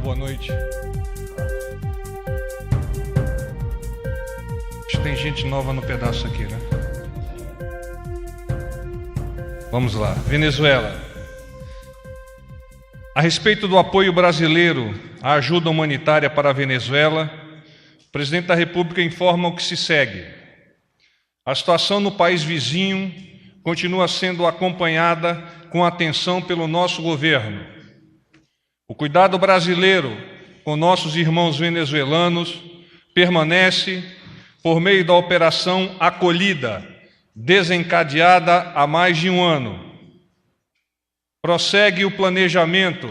Boa noite. Acho que tem gente nova no pedaço aqui, né? Vamos lá. Venezuela. A respeito do apoio brasileiro à ajuda humanitária para a Venezuela, o presidente da República informa o que se segue. A situação no país vizinho continua sendo acompanhada com atenção pelo nosso governo. O cuidado brasileiro com nossos irmãos venezuelanos permanece por meio da Operação Acolhida, desencadeada há mais de um ano. Prossegue o planejamento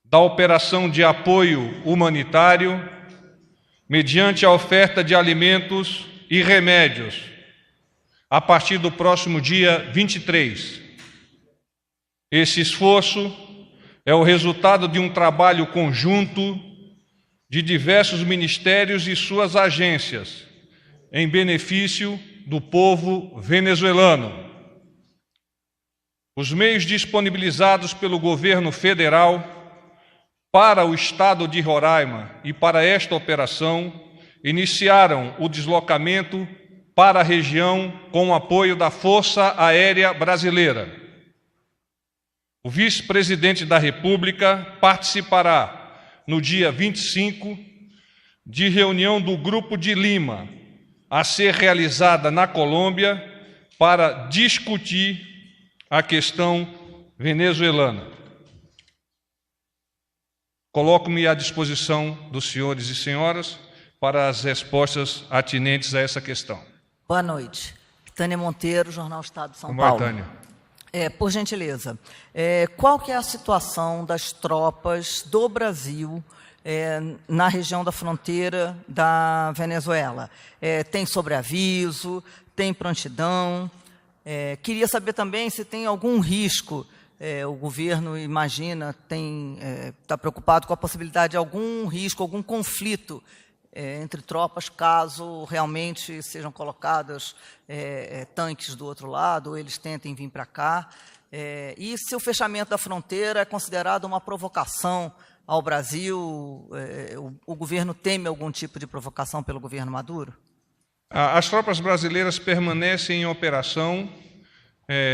da operação de apoio humanitário mediante a oferta de alimentos e remédios a partir do próximo dia 23. Esse esforço é o resultado de um trabalho conjunto de diversos ministérios e suas agências, em benefício do povo venezuelano. Os meios disponibilizados pelo governo federal para o estado de Roraima e para esta operação iniciaram o deslocamento para a região com o apoio da Força Aérea Brasileira. O vice-presidente da República participará, no dia 25, de reunião do Grupo de Lima, a ser realizada na Colômbia, para discutir a questão venezuelana. Coloco-me à disposição dos senhores e senhoras para as respostas atinentes a essa questão. Boa noite. Tânia Monteiro, Jornal Estado de São Paulo. Tânia. Por gentileza, qual que é a situação das tropas do Brasil na região da fronteira da Venezuela? Tem sobreaviso? Tem prontidão? Queria saber também se tem algum risco. O governo imagina, está preocupado com a possibilidade de algum risco, algum conflito entre tropas, caso realmente sejam colocados tanques do outro lado, ou eles tentem vir para cá. E se o fechamento da fronteira é considerado uma provocação ao Brasil, o governo teme algum tipo de provocação pelo governo Maduro? As tropas brasileiras permanecem em operação,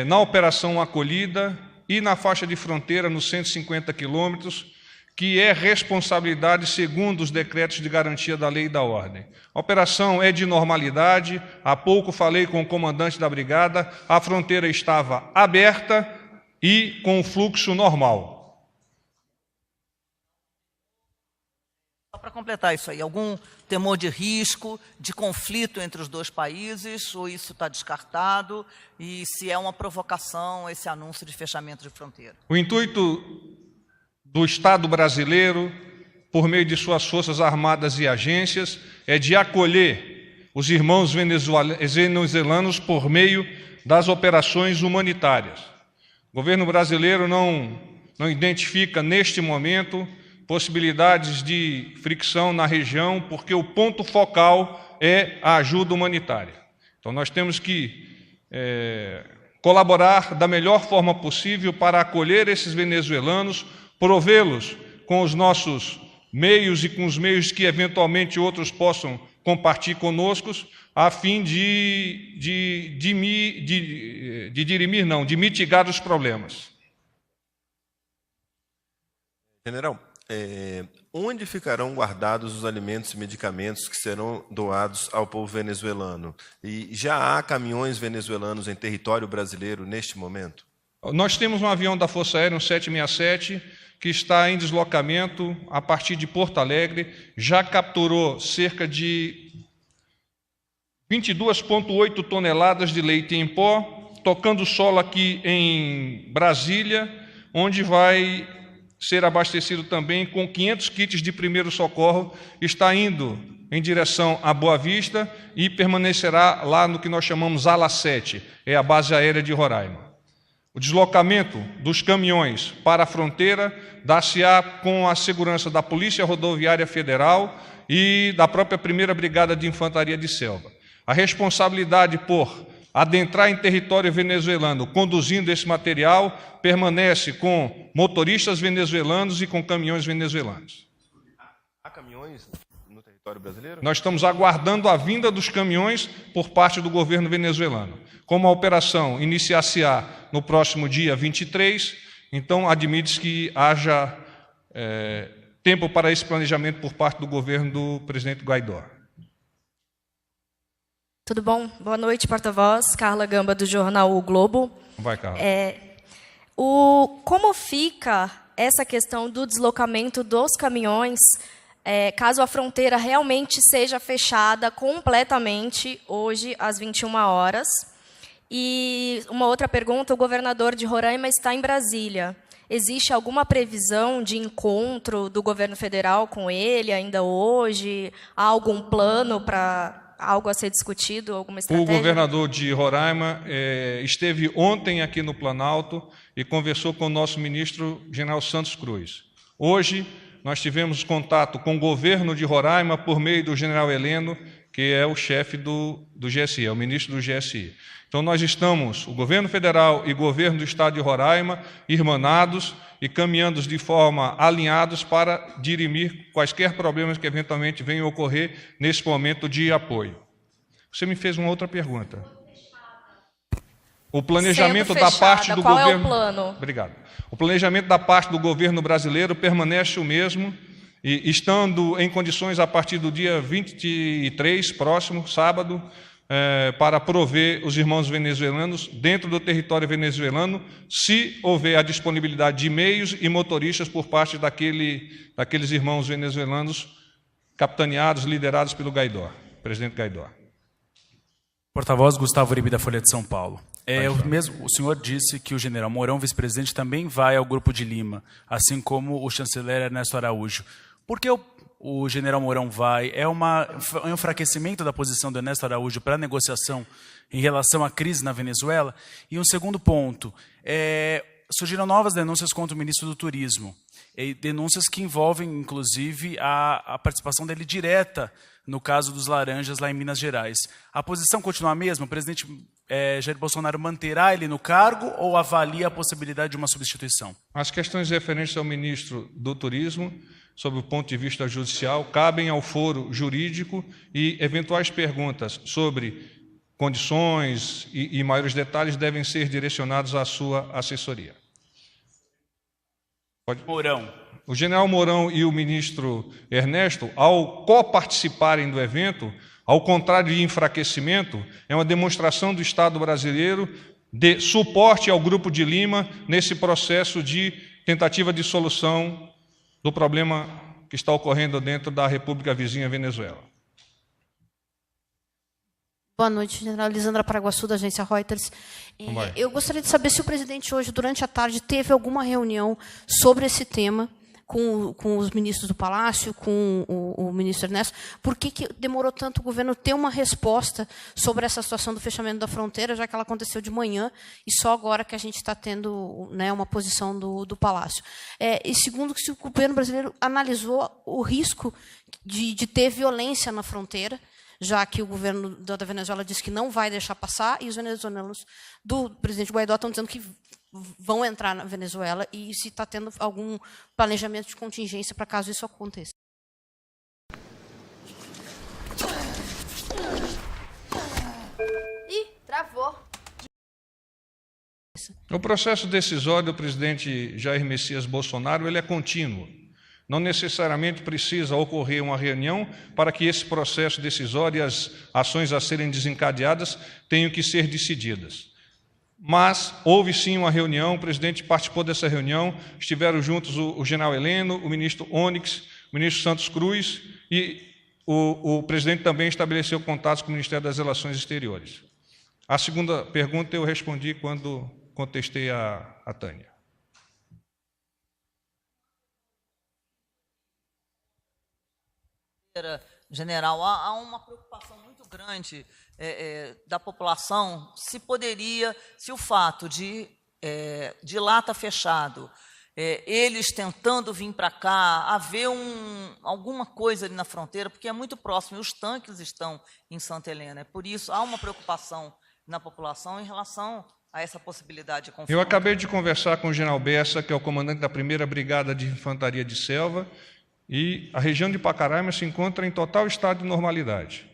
na Operação Acolhida e na faixa de fronteira, nos 150 quilômetros, que é responsabilidade segundo os decretos de garantia da lei e da ordem. A operação é de normalidade. Há pouco falei com o comandante da brigada, a fronteira estava aberta e com o fluxo normal. Só para completar isso aí, algum temor de risco, de conflito entre os dois países, ou isso está descartado? E se é uma provocação esse anúncio de fechamento de fronteira? O intuito do Estado brasileiro, por meio de suas forças armadas e agências, é de acolher os irmãos venezuelanos por meio das operações humanitárias. O governo brasileiro não identifica, neste momento, possibilidades de fricção na região, porque o ponto focal é a ajuda humanitária. Então, nós temos que colaborar da melhor forma possível para acolher esses venezuelanos, provê-los com os nossos meios e com os meios que, eventualmente, outros possam compartilhar conosco, a fim de mitigar os problemas. General, onde ficarão guardados os alimentos e medicamentos que serão doados ao povo venezuelano? E já há caminhões venezuelanos em território brasileiro neste momento? Nós temos um avião da Força Aérea, um 767, que está em deslocamento a partir de Porto Alegre, já capturou cerca de 22,8 toneladas de leite em pó, tocando solo aqui em Brasília, onde vai ser abastecido também com 500 kits de primeiro socorro, está indo em direção a Boa Vista e permanecerá lá no que nós chamamos Ala 7, é a base aérea de Roraima. O deslocamento dos caminhões para a fronteira dar-se-á com a segurança da Polícia Rodoviária Federal e da própria 1ª Brigada de Infantaria de Selva. A responsabilidade por adentrar em território venezuelano conduzindo esse material permanece com motoristas venezuelanos e com caminhões venezuelanos. Há caminhões no território brasileiro? Nós estamos aguardando a vinda dos caminhões por parte do governo venezuelano. Como a operação iniciar-se-á no próximo dia 23, então admite-se que haja tempo para esse planejamento por parte do governo do presidente Guaidó. Tudo bom? Boa noite, porta-voz. Carla Gamba, do jornal O Globo. Vai, Carla. Como fica essa questão do deslocamento dos caminhões, caso a fronteira realmente seja fechada completamente hoje, às 21 horas? E uma outra pergunta, o governador de Roraima está em Brasília. Existe alguma previsão de encontro do governo federal com ele ainda hoje? Há algum plano para algo a ser discutido, alguma estratégia? O governador de Roraima esteve ontem aqui no Planalto e conversou com o nosso ministro General Santos Cruz. Hoje, nós tivemos contato com o governo de Roraima por meio do general Heleno, que é o chefe do GSI, é o ministro do GSI. Então, nós estamos, o governo federal e o governo do estado de Roraima, irmanados e caminhando de forma alinhados para dirimir quaisquer problemas que eventualmente venham a ocorrer nesse momento de apoio. Você me fez uma outra pergunta. O planejamento da parte do governo... Qual é o plano? Obrigado. O planejamento da parte do governo brasileiro permanece o mesmo, e estando em condições a partir do dia 23, próximo, sábado, para prover os irmãos venezuelanos dentro do território venezuelano, se houver a disponibilidade de meios e motoristas por parte daqueles irmãos venezuelanos capitaneados, liderados pelo Guaidó, presidente Guaidó. Porta-voz Gustavo Uribe, da Folha de São Paulo. O senhor disse que o general Mourão, vice-presidente, também vai ao Grupo de Lima, assim como o chanceler Ernesto Araújo. Por que o general Mourão vai? É um enfraquecimento da posição do Ernesto Araújo para a negociação em relação à crise na Venezuela? E um segundo ponto, surgiram novas denúncias contra o ministro do Turismo, denúncias que envolvem, inclusive, a participação dele direta no caso dos laranjas lá em Minas Gerais. A posição continua a mesma? O presidente Jair Bolsonaro manterá ele no cargo ou avalia a possibilidade de uma substituição? As questões referentes ao ministro do Turismo, sob o ponto de vista judicial, cabem ao foro jurídico e eventuais perguntas sobre condições e maiores detalhes devem ser direcionados à sua assessoria. Mourão. O general Mourão e o ministro Ernesto, ao coparticiparem do evento, ao contrário de enfraquecimento, é uma demonstração do Estado brasileiro de suporte ao Grupo de Lima nesse processo de tentativa de solução do problema que está ocorrendo dentro da República Vizinha Venezuela. Boa noite, general Lisandra Paraguaçu, da agência Reuters. Eu gostaria de saber se o presidente hoje, durante a tarde, teve alguma reunião sobre esse tema com os ministros do Palácio, com o ministro Ernesto. Por que demorou tanto o governo ter uma resposta sobre essa situação do fechamento da fronteira, já que ela aconteceu de manhã e só agora que a gente está tendo, né, uma posição do Palácio? E segundo, se o governo brasileiro analisou o risco de ter violência na fronteira, já que o governo da Venezuela disse que não vai deixar passar, e os venezuelanos do presidente Guaidó estão dizendo que vão entrar na Venezuela, e se está tendo algum planejamento de contingência para caso isso aconteça. Ih, travou. O processo decisório do presidente Jair Messias Bolsonaro ele é contínuo. Não necessariamente precisa ocorrer uma reunião para que esse processo decisório e as ações a serem desencadeadas tenham que ser decididas. Mas houve sim uma reunião, o presidente participou dessa reunião, estiveram juntos o general Heleno, o ministro Onyx, o ministro Santos Cruz e o presidente também estabeleceu contatos com o Ministério das Relações Exteriores. A segunda pergunta eu respondi quando contestei a Tânia. General, há uma preocupação muito grande da população se o fato de lá estar fechado, eles tentando vir para cá, haver alguma coisa ali na fronteira, porque é muito próximo, e os tanques estão em Santa Helena. Por isso, há uma preocupação na população em relação a essa possibilidade de confronto? Eu acabei de conversar com o general Bessa, que é o comandante da 1ª Brigada de Infantaria de Selva, e a região de Pacaraima se encontra em total estado de normalidade.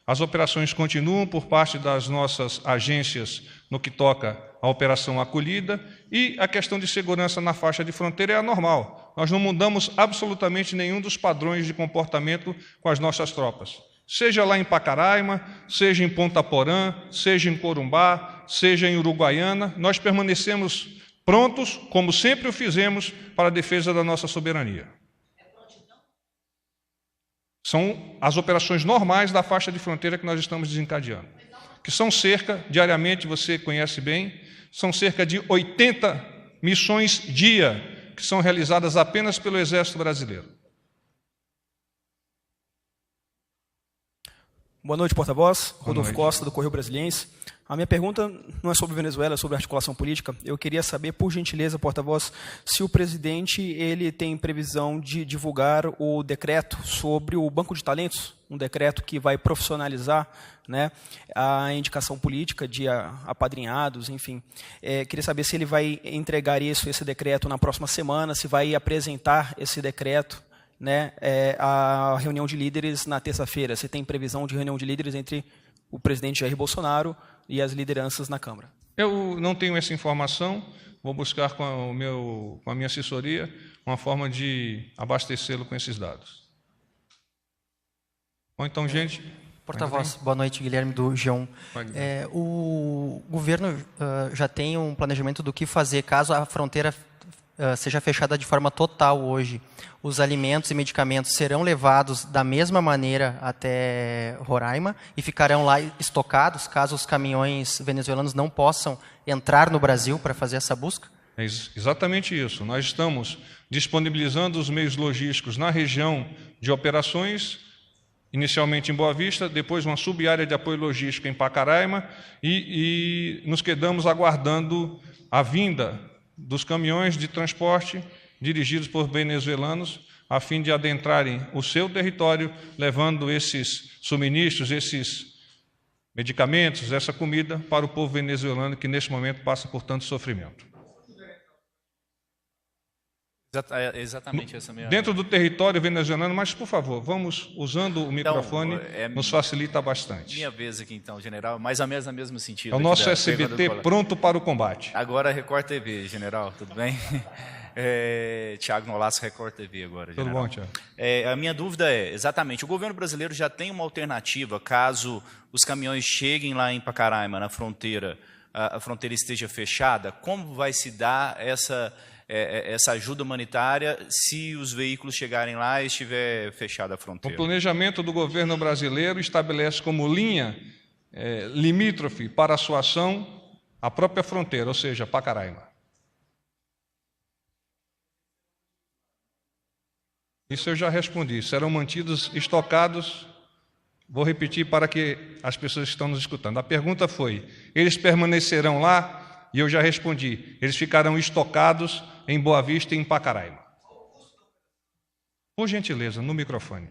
As operações continuam por parte das nossas agências no que toca à Operação Acolhida, e a questão de segurança na faixa de fronteira é anormal. Nós não mudamos absolutamente nenhum dos padrões de comportamento com as nossas tropas. Seja lá em Pacaraima, seja em Ponta Porã, seja em Corumbá, seja em Uruguaiana, nós permanecemos prontos, como sempre o fizemos, para a defesa da nossa soberania. São as operações normais da faixa de fronteira que nós estamos desencadeando, que são cerca, diariamente, você conhece bem, são cerca de 80 missões dia, que são realizadas apenas pelo Exército Brasileiro. Boa noite, porta-voz. Rodolfo Costa, do Correio Brasiliense. A minha pergunta não é sobre Venezuela, é sobre articulação política. Eu queria saber, por gentileza, porta-voz, se o presidente ele tem previsão de divulgar o decreto sobre o banco de talentos, um decreto que vai profissionalizar, né, a indicação política de apadrinhados, enfim. Queria saber se ele vai entregar esse decreto na próxima semana, se vai apresentar esse decreto, né, a reunião de líderes na terça-feira. Você tem previsão de reunião de líderes entre o presidente Jair Bolsonaro e as lideranças na Câmara? Eu não tenho essa informação, vou buscar com a minha assessoria uma forma de abastecê-lo com esses dados. Bom, então, gente... Porta-voz, boa noite, Guilherme do G1. O governo já tem um planejamento do que fazer caso a fronteira seja fechada de forma total hoje. Os alimentos e medicamentos serão levados da mesma maneira até Roraima e ficarão lá estocados caso os caminhões venezuelanos não possam entrar no Brasil para fazer essa busca? É exatamente isso. Nós estamos disponibilizando os meios logísticos na região de operações, inicialmente em Boa Vista, depois uma sub-área de apoio logístico em Pacaraima, e nos quedamos aguardando a vinda dos caminhões de transporte dirigidos por venezuelanos, a fim de adentrarem o seu território, levando esses suministros, esses medicamentos, essa comida para o povo venezuelano que, neste momento, passa por tanto sofrimento. Exatamente essa minha... Dentro do território venezuelano, mas, por favor, vamos usando o microfone, nos facilita bastante. Minha vez aqui, então, general, mais ou menos no mesmo sentido. É o nosso SBT pronto para o combate. Agora, Record TV, general, tudo bem? Tiago Nolasco, Record TV agora, general. Tudo bom, Tiago? A minha dúvida é, exatamente, o governo brasileiro já tem uma alternativa, caso os caminhões cheguem lá em Pacaraima, na fronteira, a fronteira esteja fechada, como vai se dar essa ajuda humanitária se os veículos chegarem lá e estiver fechada a fronteira? O planejamento do governo brasileiro estabelece como linha limítrofe para a sua ação a própria fronteira, ou seja, Pacaraima. Isso eu já respondi. Serão mantidos estocados, vou repetir para que as pessoas que estão nos escutando. A pergunta foi, eles permanecerão lá? E eu já respondi, eles ficarão estocados em Boa Vista e em Pacaraima. Por gentileza, no microfone.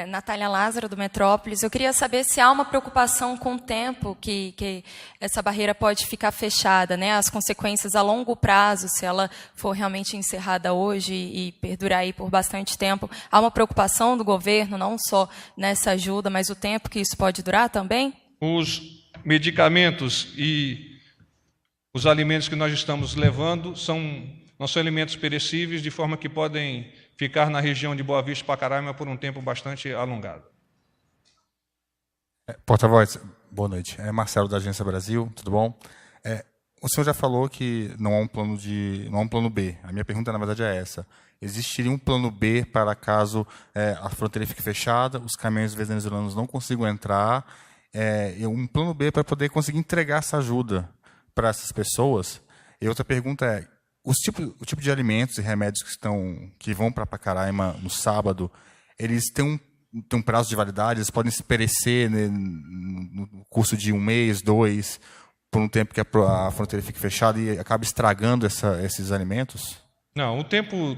Natália Lázaro, do Metrópolis. Eu queria saber se há uma preocupação com o tempo que essa barreira pode ficar fechada, né? As consequências a longo prazo, se ela for realmente encerrada hoje e perdurar aí por bastante tempo. Há uma preocupação do governo, não só nessa ajuda, mas o tempo que isso pode durar também? Os medicamentos e os alimentos que nós estamos levando não são alimentos perecíveis, de forma que podem ficar na região de Boa Vista e Pacaraima por um tempo bastante alongado. Porta-voz, boa noite. Marcelo, da Agência Brasil, tudo bom? O senhor já falou que não há um plano B. A minha pergunta, na verdade, é essa. Existiria um plano B para caso a fronteira fique fechada, os caminhões venezuelanos não consigam entrar, um plano B para poder conseguir entregar essa ajuda para essas pessoas? E outra pergunta é, o tipo de alimentos e remédios que vão para Pacaraima no sábado, eles têm um prazo de validade, eles podem se perecer, né, no curso de 1 mês, 2, por um tempo que a fronteira fique fechada e acaba estragando esses alimentos? Não, o tempo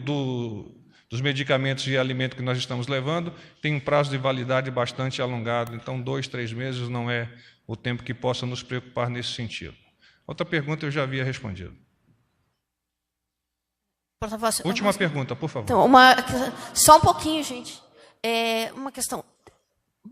dos medicamentos e alimentos que nós estamos levando, tem um prazo de validade bastante alongado, então 2, 3 meses não é o tempo que possa nos preocupar nesse sentido. Outra pergunta eu já havia respondido. Última pergunta, por favor. Então, só um pouquinho, gente. Uma questão.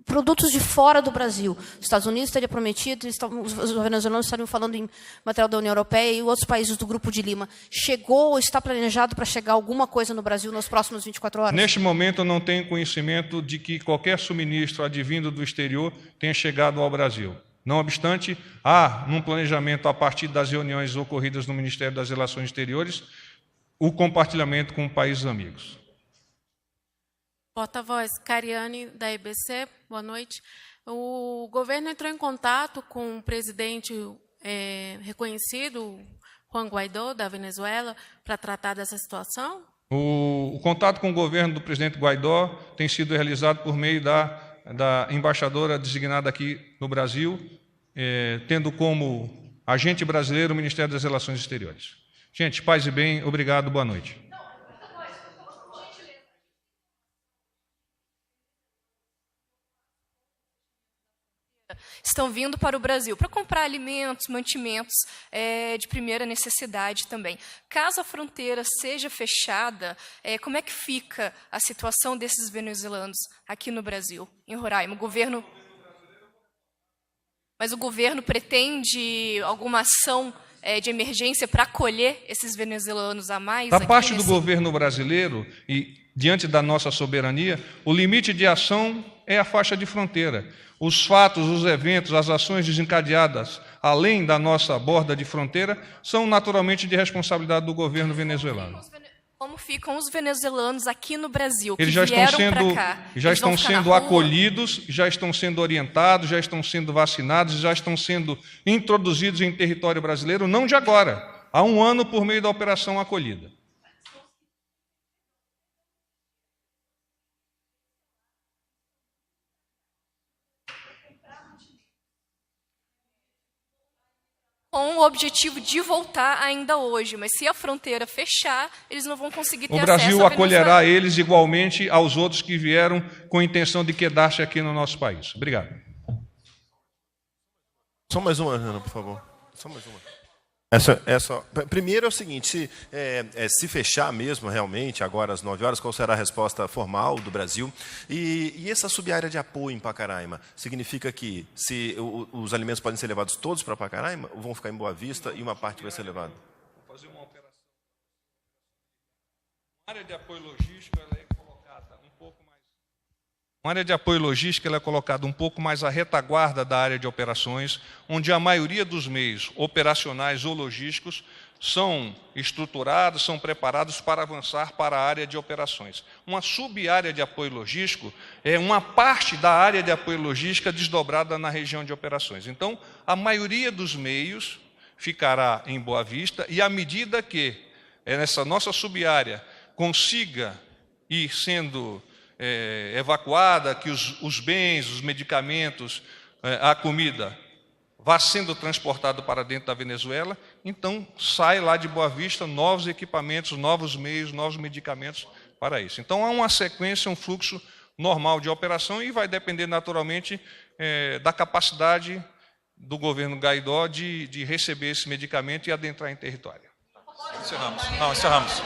Produtos de fora do Brasil. Os Estados Unidos teriam prometido, os venezuelanos estariam falando em material da União Europeia e outros países do Grupo de Lima. Chegou ou está planejado para chegar alguma coisa no Brasil nas próximas 24 horas? Neste momento, eu não tenho conhecimento de que qualquer suministro advindo do exterior tenha chegado ao Brasil. Não obstante, há, num planejamento a partir das reuniões ocorridas no Ministério das Relações Exteriores, o compartilhamento com países amigos. Porta-voz, Cariane, da EBC, boa noite. O governo entrou em contato com o presidente reconhecido, Juan Guaidó, da Venezuela, para tratar dessa situação? O contato com o governo do presidente Guaidó tem sido realizado por meio da embaixadora designada aqui no Brasil, tendo como agente brasileiro o Ministério das Relações Exteriores. Gente, paz e bem, obrigado, boa noite. Estão vindo para o Brasil para comprar alimentos, mantimentos de primeira necessidade também. Caso a fronteira seja fechada, como é que fica a situação desses venezuelanos aqui no Brasil, em Roraima? Mas o governo pretende alguma ação de emergência para acolher esses venezuelanos a mais? Da parte do governo brasileiro e diante da nossa soberania, o limite de ação é a faixa de fronteira. Os fatos, os eventos, as ações desencadeadas além da nossa borda de fronteira são naturalmente de responsabilidade do governo venezuelano. Como ficam os venezuelanos aqui no Brasil, que Eles já vieram estão para cá? já estão sendo acolhidos, já estão sendo orientados, já estão sendo vacinados, já estão sendo introduzidos em território brasileiro, não de agora, há 1 ano por meio da Operação Acolhida. Com o objetivo de voltar ainda hoje, mas se a fronteira fechar, eles não vão conseguir ter acesso à Brasil Venezuela. acolherá eles igualmente aos outros que vieram com a intenção de quedar-se aqui no nosso país. Obrigado. Só mais uma, Ana, por favor. Só mais uma. Primeiro é o seguinte, se fechar mesmo realmente, agora às 9 horas, qual será a resposta formal do Brasil? E essa subárea de apoio em Pacaraima, significa que os alimentos podem ser levados todos para Pacaraima, ou vão ficar em Boa Vista e uma parte vai ser levada? Vou fazer uma operação. A área de apoio logístico ela é colocada um pouco mais... Uma área de apoio logístico ela é colocada um pouco mais à retaguarda da área de operações, onde a maioria dos meios operacionais ou logísticos são estruturados, são preparados para avançar para a área de operações. Uma sub-área de apoio logístico é uma parte da área de apoio logística desdobrada na região de operações. Então, a maioria dos meios ficará em Boa Vista e, à medida que essa nossa sub-área consiga ir sendo evacuada, que os bens, os medicamentos, a comida vá sendo transportado para dentro da Venezuela, então sai lá de Boa Vista novos equipamentos, novos meios, novos medicamentos para isso. Então há uma sequência, um fluxo normal de operação e vai depender naturalmente da capacidade do governo Guaidó de receber esse medicamento e adentrar em território. Encerramos. Não, encerramos.